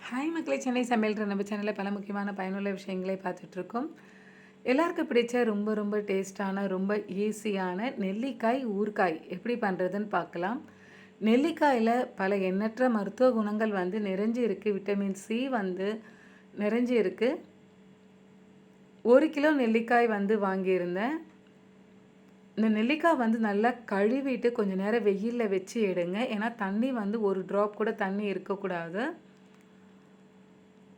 Hi மக்களே, சென்னை சமையல் நம்ம சேனலில் பல முக்கியமான பயனுள்ள விஷயங்களை பார்த்துட்ருக்கோம். எல்லாருக்கும் பிடிச்ச ரொம்ப ரொம்ப டேஸ்டான ரொம்ப ஈஸியான நெல்லிக்காய் ஊறுகாய் எப்படி பண்ணுறதுன்னு பார்க்கலாம். நெல்லிக்காயில் பல எண்ணற்ற மருத்துவ குணங்கள் வந்து நிறைஞ்சி இருக்குது. விட்டமின் சி வந்து நிறைஞ்சி இருக்குது. 1 கிலோ நெல்லிக்காய் வந்து வாங்கியிருந்தேன். இந்த நெல்லிக்காய் வந்து நல்லா கழுவிட்டு கொஞ்சம் நேரம் வெயிலில் வச்சு எடுங்க. ஏன்னா தண்ணி வந்து ஒரு ட்ராப் கூட தண்ணி இருக்கக்கூடாது.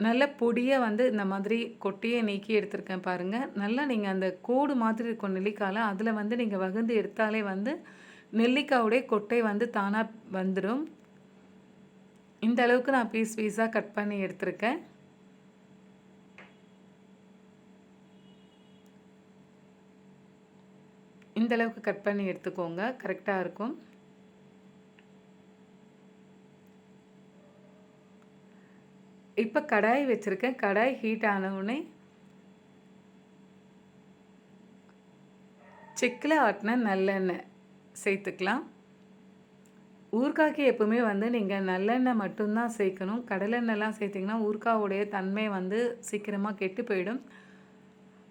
நல்ல பொடியை வந்து இந்த மாதிரி கொட்டையை நீக்கி எடுத்திருக்கேன் பாருங்கள். நல்லா நீங்கள் அந்த கோடு மாதிரி இருக்கும் நெல்லிக்காயில், அதில் வந்து நீங்கள் வகுந்து எடுத்தாலே வந்து நெல்லிக்காவுடைய கொட்டை வந்து தானாக வந்துடும். இந்த அளவுக்கு நான் பீஸ் பீஸாக கட் பண்ணி எடுத்திருக்கேன். இந்த அளவுக்கு கட் பண்ணி எடுத்துக்கோங்க, கரெக்டாக இருக்கும். இப்போ கடாய் வச்சுருக்கேன். கடாய் ஹீட் ஆனவுடனே செக்கில் ஆட்டின நல்லெண்ணெய் சேர்த்துக்கலாம். ஊறுகாய்க்கு எப்பவுமே வந்து நீங்கள் நல்லெண்ணெய் மட்டும்தான் சேர்க்கணும். கடலெண்ணெய்லாம் சேர்த்திங்கன்னா ஊறுகாவுடைய தன்மை வந்து சீக்கிரமாக கெட்டு போயிடும்.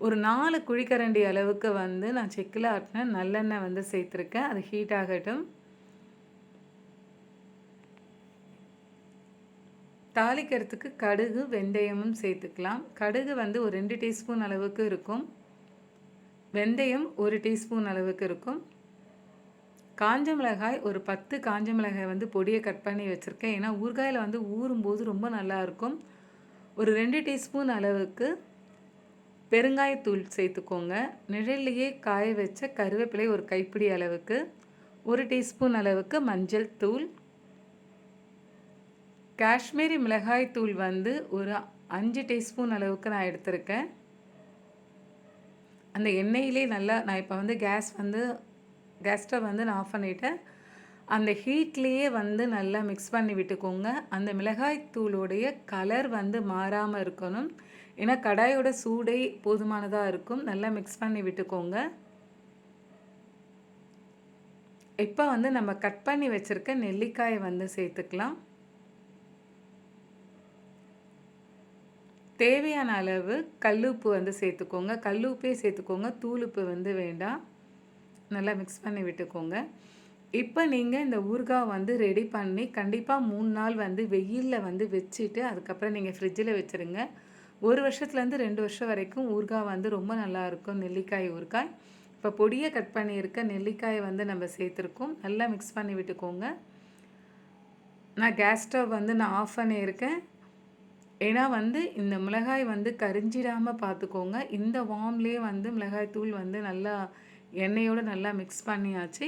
ஒரு 4 குழிக்கரண்டி அளவுக்கு வந்து நான் செக்கில் ஆட்டின நல்லெண்ணெய் வந்து சேர்த்துருக்கேன். அது ஹீட் ஆகட்டும். தாளிக்கிறதுக்கு கடுகு வெந்தயமும் சேர்த்துக்கலாம். கடுகு வந்து ஒரு 2 டீஸ்பூன் அளவுக்கு இருக்கும். வெந்தயம் 1 டீஸ்பூன் அளவுக்கு இருக்கும். காஞ்ச மிளகாய் ஒரு 10 காஞ்ச மிளகாய் வந்து பொடியை கட் பண்ணி வச்சுருக்கேன். ஏன்னா ஊறுகாயில் வந்து ஊறும்போது ரொம்ப நல்லாயிருக்கும். ஒரு 2 டீஸ்பூன் அளவுக்கு பெருங்காயத்தூள் சேர்த்துக்கோங்க. நிழல்லையே காய வச்ச கருவேப்பிலை ஒரு கைப்பிடி அளவுக்கு, 1 டீஸ்பூன் அளவுக்கு மஞ்சள் தூள், காஷ்மீரி மிளகாய் தூள் வந்து ஒரு 5 டீஸ்பூன் அளவுக்கு நான் எடுத்திருக்கேன். அந்த எண்ணெயிலே நல்லா நான் இப்போ வந்து கேஸ் ஸ்டவ் வந்து நான் ஆஃப் பண்ணிவிட்டேன். அந்த ஹீட்லேயே வந்து நல்லா மிக்ஸ் பண்ணி விட்டுக்கோங்க. அந்த மிளகாய் தூளுடைய கலர் வந்து மாறாமல் இருக்கணும். ஏன்னா கடாயோட சூடே போதுமானதாக இருக்கும். நல்லா மிக்ஸ் பண்ணி விட்டுக்கோங்க. இப்போ வந்து நம்ம கட் பண்ணி வச்சுருக்க நெல்லிக்காயை வந்து சேர்த்துக்கலாம். தேவையான அளவு கல்லுப்பு வந்து சேர்த்துக்கோங்க. கல்லுப்பே சேர்த்துக்கோங்க, தூளுப்பு வந்து வேண்டாம். நல்லா மிக்ஸ் பண்ணி விட்டுக்கோங்க. இப்போ நீங்கள் இந்த ஊறுகாய் வந்து ரெடி பண்ணி கண்டிப்பாக 3 நாள் வந்து வெயிலில் வந்து வச்சுட்டு அதுக்கப்புறம் நீங்கள் ஃப்ரிட்ஜில் வச்சுருங்க. 1 வருஷத்துலேருந்து 2 வருஷம் வரைக்கும் ஊறுகாய் வந்து ரொம்ப நல்லாயிருக்கும். நெல்லிக்காய் ஊறுகாய். இப்போ பொடியை கட் பண்ணியிருக்க நெல்லிக்காயை வந்து நம்ம சேர்த்துருக்கோம். நல்லா மிக்ஸ் பண்ணி விட்டுக்கோங்க. நான் கேஸ் ஸ்டவ் வந்து நான் ஆஃப் பண்ணியிருக்கேன். ஏன்னா வந்து இந்த மிளகாய் வந்து கரிஞ்சிடாமல் பார்த்துக்கோங்க. இந்த வார்ம்லேயே வந்து மிளகாய் தூள் வந்து நல்லா எண்ணெயோடு நல்லா மிக்ஸ் பண்ணியாச்சு.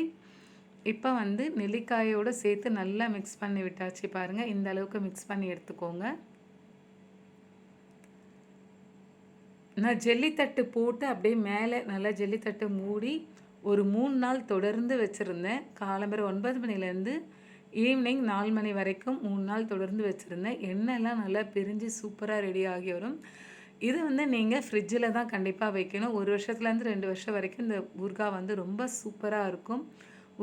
இப்போ வந்து நெல்லிக்காயோடு சேர்த்து நல்லா மிக்ஸ் பண்ணி விட்டாச்சு பாருங்கள். இந்த அளவுக்கு மிக்ஸ் பண்ணி எடுத்துக்கோங்க. நான் ஜல்லித்தட்டு போட்டு அப்படியே மேலே நல்லா ஜல்லித்தட்டு மூடி ஒரு 3 நாள் தொடர்ந்து வச்சுருந்தேன். காலம்பரை 9 மணிலேருந்து ஈவினிங் 4 மணி வரைக்கும் 3 நாள் தொடர்ந்து வச்சுருந்தேன். எண்ணெய்லாம் நல்லா பிரிஞ்சு சூப்பராக ரெடி ஆகி வரும். இது வந்து நீங்கள் ஃப்ரிட்ஜில் தான் கண்டிப்பாக வைக்கணும். 1 வருஷத்துலேருந்து 2 வருஷம் வரைக்கும் இந்த ஊறுகாய் வந்து ரொம்ப சூப்பராக இருக்கும்.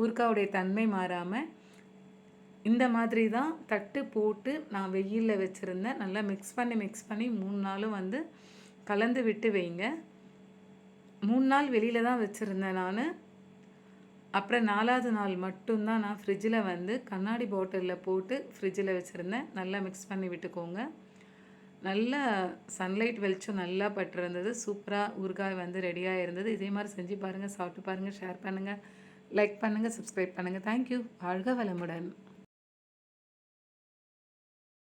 ஊறுகாவுடைய தன்மை மாறாமல் இந்த மாதிரி தான் தட்டு போட்டு நான் வெயிலில் வச்சுருந்தேன். நல்லா மிக்ஸ் பண்ணி 3 நாளும் வந்து கலந்து விட்டு வைங்க. 3 நாள் வெளியில் தான் வச்சுருந்தேன் நான். அப்புறம் 4வது நாள் மட்டும்தான் நான் ஃப்ரிட்ஜில் வந்து கண்ணாடி பாட்டிலில் போட்டு ஃப்ரிட்ஜில் வச்சுருந்தேன். நல்லா மிக்ஸ் பண்ணி விட்டுக்கோங்க. நல்லா சன்லைட் வெளிச்சம் நல்லா பட்டிருந்தது. சூப்பராக ஊறுகாய் வந்து ரெடியாக இருந்தது. இதே மாதிரி செஞ்சு பாருங்கள், சாப்பிட்டு பாருங்கள், ஷேர் பண்ணுங்கள், லைக் பண்ணுங்கள், சப்ஸ்கிரைப் பண்ணுங்கள். தேங்க்யூ. வாழ்க வளமுடன்.